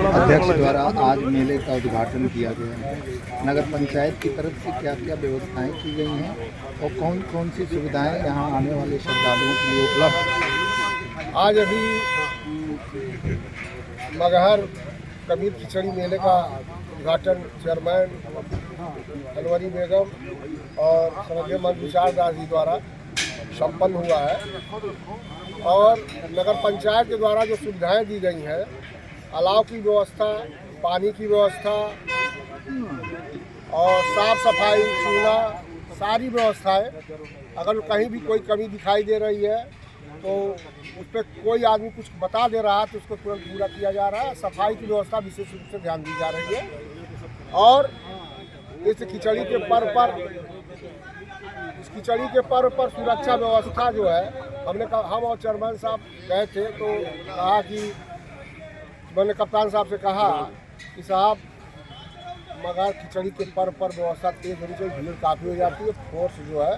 अध्यक्ष द्वारा आज मेले का उद्घाटन किया गया है। नगर पंचायत की तरफ से क्या क्या व्यवस्थाएं की गई हैं और कौन कौन सी सुविधाएं यहां आने वाले श्रद्धालुओं के लिए उपलब्ध। आज अभी मगहर कबीर खिचड़ी मेले का उद्घाटन चेयरमैन अनवरी बेगम और श्रद्धेय मंत्री विशाल दास जी द्वारा संपन्न हुआ है। और नगर पंचायत के द्वारा जो सुविधाएं दी गई हैं, अलाव की व्यवस्था, पानी की व्यवस्था और साफ सफाई, चूना, सारी व्यवस्थाएं, अगर कहीं भी कोई कमी दिखाई दे रही है तो उस पर कोई आदमी कुछ बता दे रहा है तो उसको तुरंत पूरा किया जा रहा है। सफाई की व्यवस्था विशेष रूप से ध्यान दी जा रही है। और इस खिचड़ी के पर्व पर सुरक्षा व्यवस्था जो है, हमने कहा, हम और चेयरमैन साहब गए थे तो कहा कि मैंने कप्तान साहब से कहा कि साहब मगर खिचड़ी के पर्व पर व्यवस्था तेज होनी चाहिए, भीड़ काफ़ी हो जाती है। फोर्स जो है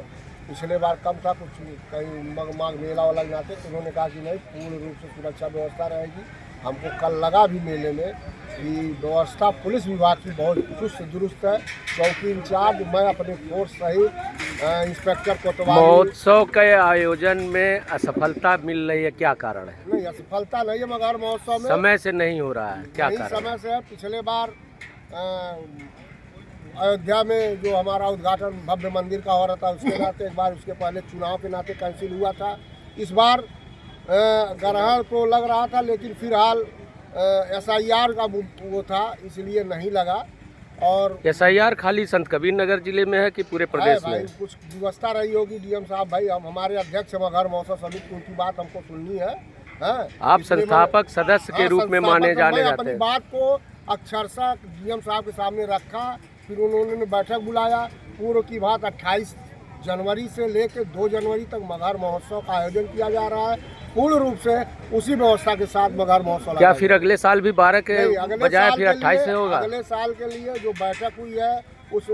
पिछले बार कम था, कुछ कहीं मग मेला वाला नाते, तो उन्होंने कहा कि नहीं, पूर्ण रूप से सुरक्षा व्यवस्था रहेगी। हमको कल लगा भी मेले में कि व्यवस्था पुलिस विभाग की बहुत चुस्त दुरुस्त है। चौकी इंचार्ज, मैं अपने फोर्स सहित इंस्पेक्टर कोतवाली। महोत्सव के आयोजन में असफलता मिल रही है, क्या कारण है? नहीं, असफलता नहीं है, मगर महोत्सव में समय से नहीं हो रहा है, क्या कारण? समय से है। पिछले बार अयोध्या में जो हमारा उद्घाटन भव्य मंदिर का हो रहा था, उसके नाते एक बार, उसके पहले चुनाव के नाते कैंसिल हुआ था। इस बार ग्रहण को लग रहा था, लेकिन फिलहाल SIR का वो था, इसलिए नहीं लगा। और SIR खाली संत कबीर नगर जिले में है कि पूरे प्रदेश में? कुछ व्यवस्था रही होगी। DM साहब भाई, हम हमारे अध्यक्ष मगहर महोत्सव समिति, उनकी बात हमको सुननी है। आप संस्थापक सदस्य के रूप में माने जाने जाते अपनी हैं। बात को अक्षरशः DM साहब के सामने रखा, फिर उन्होंने बैठक बुलाया। पूर्व की बात 28 जनवरी से लेकर 2 जनवरी तक मगहर महोत्सव का आयोजन किया जा रहा है, पूर्ण रूप से उसी व्यवस्था के साथ मगहर महोत्सव। क्या फिर अगले साल भी 12 के बजाय फिर 28 से होगा? अगले साल के लिए जो बैठक हुई है उस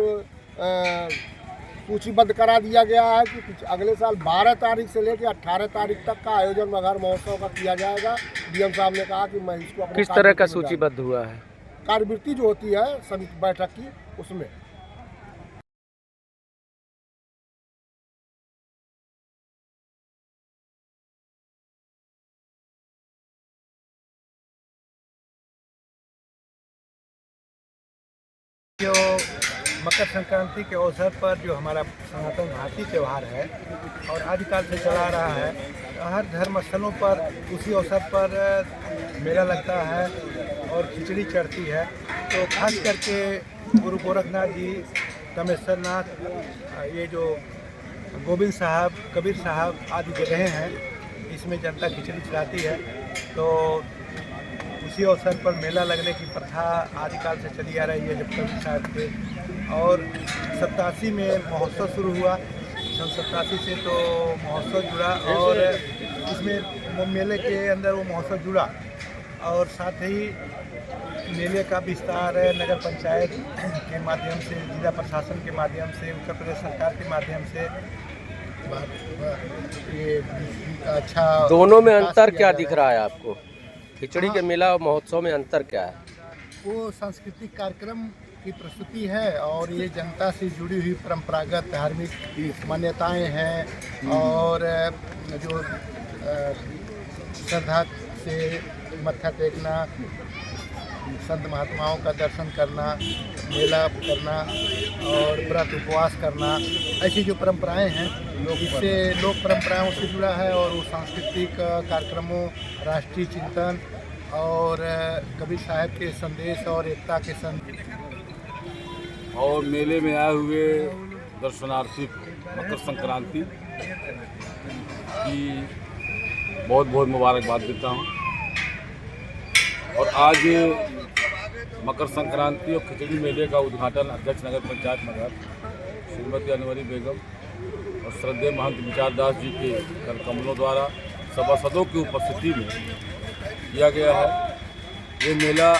सूचीबद्ध करा दिया गया है कि अगले साल 12 तारीख से लेकर 18 तारीख तक का आयोजन मगहर महोत्सव का किया जाएगा। DM साहब ने कहा कि मैं इसको किस तरह का सूचीबद्ध हुआ है? कार्यवृत्ति जो होती है समिति बैठक की, उसमें। जो मकर संक्रांति के अवसर पर जो हमारा सनातन भारतीय त्यौहार है और आदिकाल से चला रहा है, हर धर्म स्थलों पर उसी अवसर पर मेला लगता है और खिचड़ी चढ़ती है। तो खास करके गुरु गोरखनाथ जी, तमेश्वर नाथ, ये जो गोविंद साहब, कबीर साहब आदि जगहें हैं, इसमें जनता खिचड़ी चढ़ाती है। तो उसी अवसर पर मेला लगने की प्रथा आदिकाल से चली आ रही है, जब कबीर साहब थे। और 87 में महोत्सव शुरू हुआ। सन 87 से तो महोत्सव जुड़ा और इसमें मेले के अंदर वो महोत्सव जुड़ा। और साथ ही मेले का विस्तार नगर पंचायत के माध्यम से, जिला प्रशासन के माध्यम से, उत्तर प्रदेश सरकार के माध्यम से ये अच्छा। दोनों में अंतर क्या दिख रहा है आपको? खिचड़ी के मेला और महोत्सव में अंतर क्या है? वो सांस्कृतिक कार्यक्रम की प्रस्तुति है और ये जनता से जुड़ी हुई परंपरागत धार्मिक मान्यताएं हैं। और जो श्रद्धा से मत्था टेकना, संत महात्माओं का दर्शन करना, मेला करना और व्रत उपवास करना, ऐसी जो परंपराएं हैं, इससे लोक परंपराओं से जुड़ा है। और वो सांस्कृतिक कार्यक्रमों, राष्ट्रीय चिंतन और कबीर साहब के संदेश और एकता के संदेश। और मेले में आए हुए दर्शनार्थी मकर संक्रांति की बहुत बहुत मुबारकबाद देता हूँ। और आज मकर संक्रांति और खिचड़ी मेले का उद्घाटन अध्यक्ष नगर पंचायत मगहर श्रीमती अनवरी बेगम और श्रद्धेय महंत विशाल दास जी के कर कमलों द्वारा सभासदों की उपस्थिति में किया गया है। ये मेला